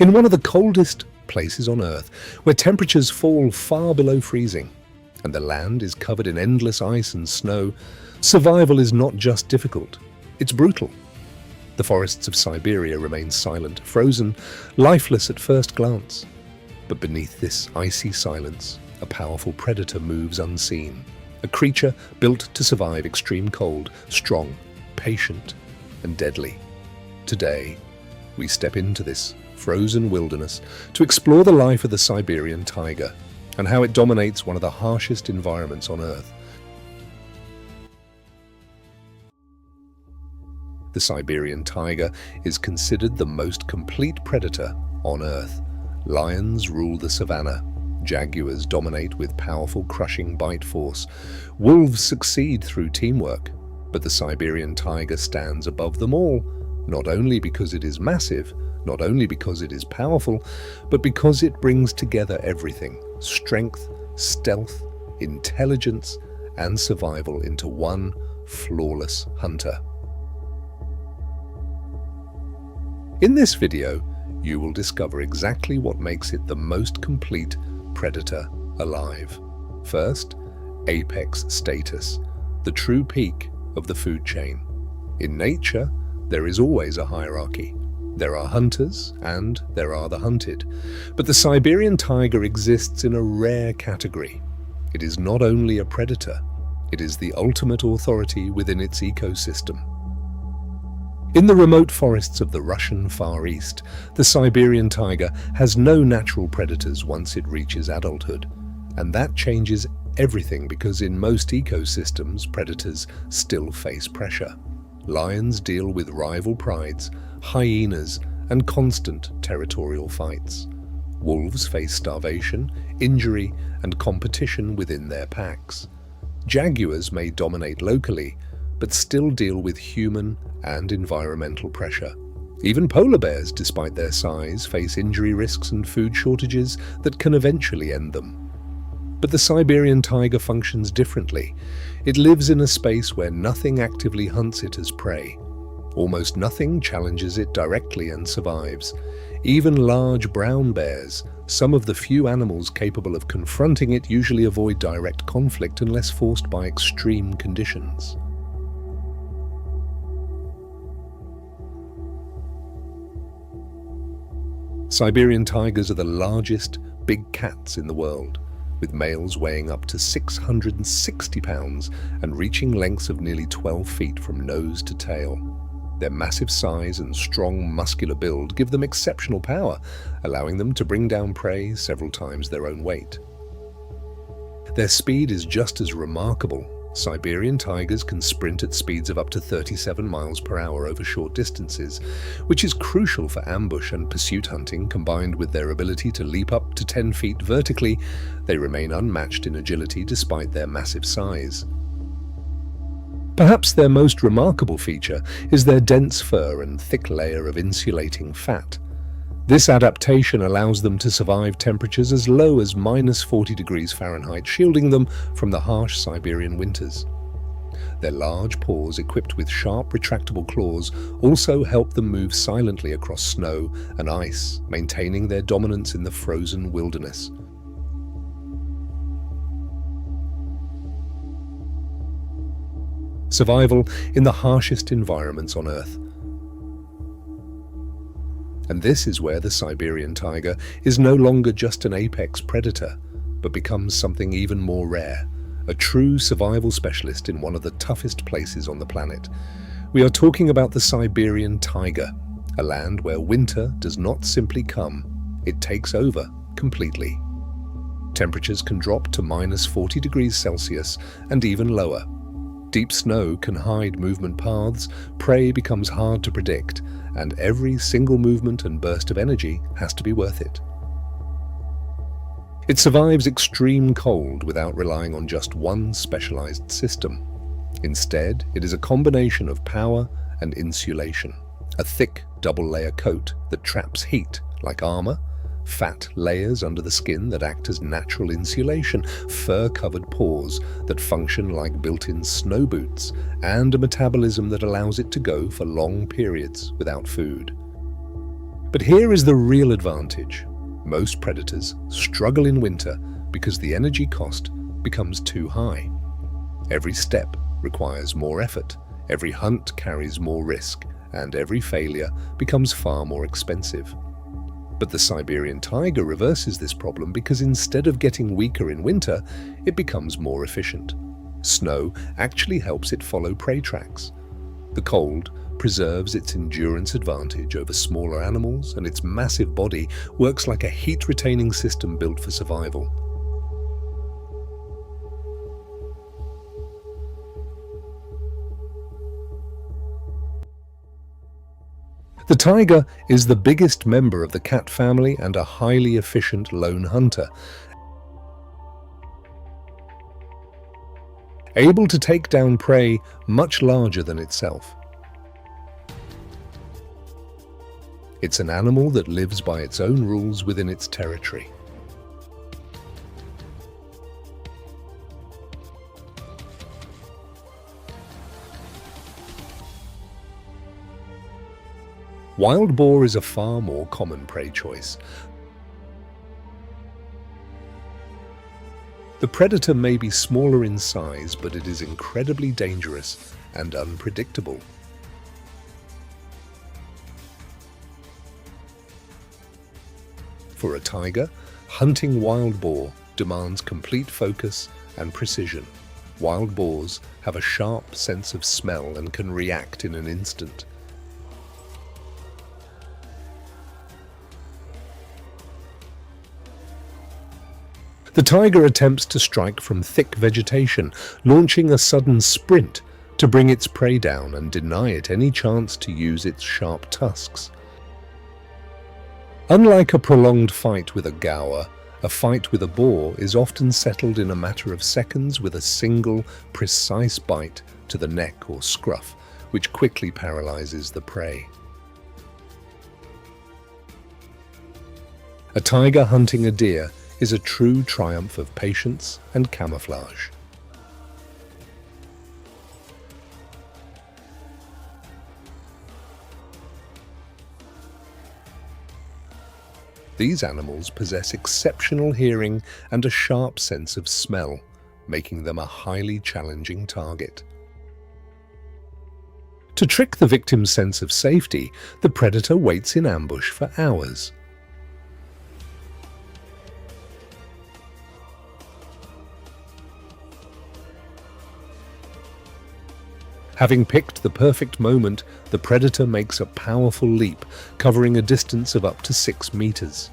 In one of the coldest places on Earth, where temperatures fall far below freezing, and the land is covered in endless ice and snow, survival is not just difficult, it's brutal. The forests of Siberia remain silent, frozen, lifeless at first glance. But beneath this icy silence, a powerful predator moves unseen. A creature built to survive extreme cold, strong, patient, and deadly. Today, we step into this frozen wilderness to explore the life of the Siberian taiga and how it dominates one of the harshest environments on Earth. The Siberian taiga is considered the most complete predator on Earth. Lions rule the savanna. Jaguars dominate with powerful crushing bite force. Wolves succeed through teamwork. But the Siberian taiga stands above them all, not only because it is massive, not only because it is powerful, but because it brings together everything: strength, stealth, intelligence, and survival into one flawless hunter. In this video, you will discover exactly what makes it the most complete predator alive. First, apex status, the true peak of the food chain. In nature, there is always a hierarchy. There are hunters and there are the hunted. But the Siberian taiga exists in a rare category. It is not only a predator, it is the ultimate authority within its ecosystem. In the remote forests of the Russian Far East, the Siberian taiga has no natural predators once it reaches adulthood. And that changes everything because in most ecosystems, predators still face pressure. Lions deal with rival prides, hyenas, and constant territorial fights. Wolves face starvation, injury, and competition within their packs. Jaguars may dominate locally, but still deal with human and environmental pressure. Even polar bears, despite their size, face injury risks and food shortages that can eventually end them. But the Siberian taiga functions differently. It lives in a space where nothing actively hunts it as prey. Almost nothing challenges it directly and survives. Even large brown bears, some of the few animals capable of confronting it, usually avoid direct conflict unless forced by extreme conditions. Siberian tigers are the largest big cats in the world, with males weighing up to 660 pounds and reaching lengths of nearly 12 feet from nose to tail. Their massive size and strong muscular build give them exceptional power, allowing them to bring down prey several times their own weight. Their speed is just as remarkable. Siberian tigers can sprint at speeds of up to 37 miles per hour over short distances, which is crucial for ambush and pursuit hunting. Combined with their ability to leap up to 10 feet vertically, they remain unmatched in agility despite their massive size. Perhaps their most remarkable feature is their dense fur and thick layer of insulating fat. This adaptation allows them to survive temperatures as low as -40 degrees Fahrenheit, shielding them from the harsh Siberian winters. Their large paws, equipped with sharp, retractable claws, also help them move silently across snow and ice, maintaining their dominance in the frozen wilderness. Survival in the harshest environments on Earth. And this is where the Siberian taiga is no longer just an apex predator, but becomes something even more rare, a true survival specialist in one of the toughest places on the planet. We are talking about the Siberian taiga, a land where winter does not simply come, it takes over completely. Temperatures can drop to -40 degrees Celsius and even lower. Deep snow can hide movement paths, prey becomes hard to predict, and every single movement and burst of energy has to be worth it. It survives extreme cold without relying on just one specialized system. Instead, it is a combination of power and insulation. A thick double-layer coat that traps heat like armor, fat layers under the skin that act as natural insulation, fur-covered paws that function like built-in snow boots, and a metabolism that allows it to go for long periods without food. But here is the real advantage. Most predators struggle in winter because the energy cost becomes too high. Every step requires more effort, every hunt carries more risk, and every failure becomes far more expensive. But the Siberian taiga reverses this problem because instead of getting weaker in winter, it becomes more efficient. Snow actually helps it follow prey tracks. The cold preserves its endurance advantage over smaller animals, and its massive body works like a heat-retaining system built for survival. The taiga is the biggest member of the cat family and a highly efficient lone hunter, able to take down prey much larger than itself. It's an animal that lives by its own rules within its territory. Wild boar is a far more common prey choice. The predator may be smaller in size, but it is incredibly dangerous and unpredictable. For a taiga, hunting wild boar demands complete focus and precision. Wild boars have a sharp sense of smell and can react in an instant. The taiga attempts to strike from thick vegetation, launching a sudden sprint to bring its prey down and deny it any chance to use its sharp tusks. Unlike a prolonged fight with a gaur, a fight with a boar is often settled in a matter of seconds with a single, precise bite to the neck or scruff, which quickly paralyzes the prey. A taiga hunting a deer is a true triumph of patience and camouflage. These animals possess exceptional hearing and a sharp sense of smell, making them a highly challenging target. To trick the victim's sense of safety, the predator waits in ambush for hours. Having picked the perfect moment, the predator makes a powerful leap, covering a distance of up to 6 meters.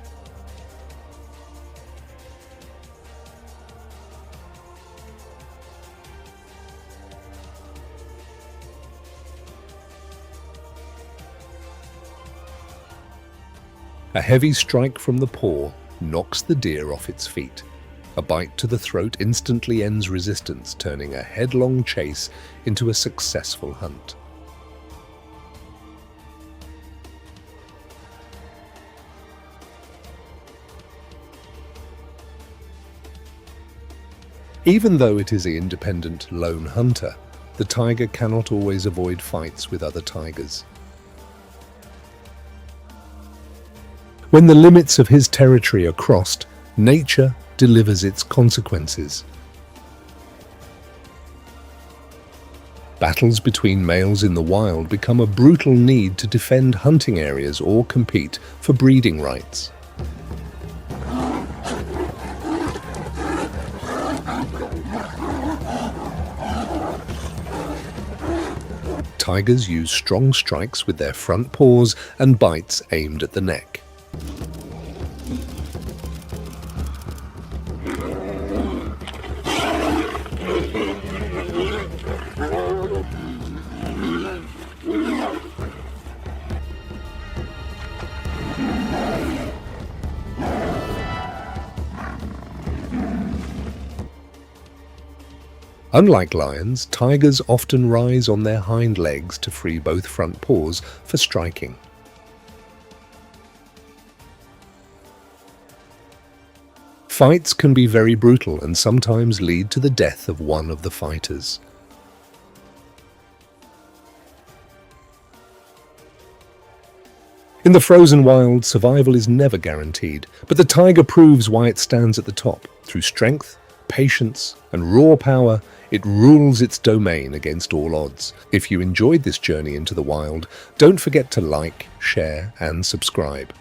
A heavy strike from the paw knocks the deer off its feet. A bite to the throat instantly ends resistance, turning a headlong chase into a successful hunt. Even though it is an independent lone hunter, the taiga cannot always avoid fights with other tigers. When the limits of his territory are crossed, nature delivers its consequences. Battles between males in the wild become a brutal need to defend hunting areas or compete for breeding rights. Tigers use strong strikes with their front paws and bites aimed at the neck. Unlike lions, tigers often rise on their hind legs to free both front paws for striking. Fights can be very brutal and sometimes lead to the death of one of the fighters. In the frozen wild, survival is never guaranteed, but the taiga proves why it stands at the top. Through strength, patience, and raw power, it rules its domain against all odds. If you enjoyed this journey into the wild, don't forget to like, share, and subscribe.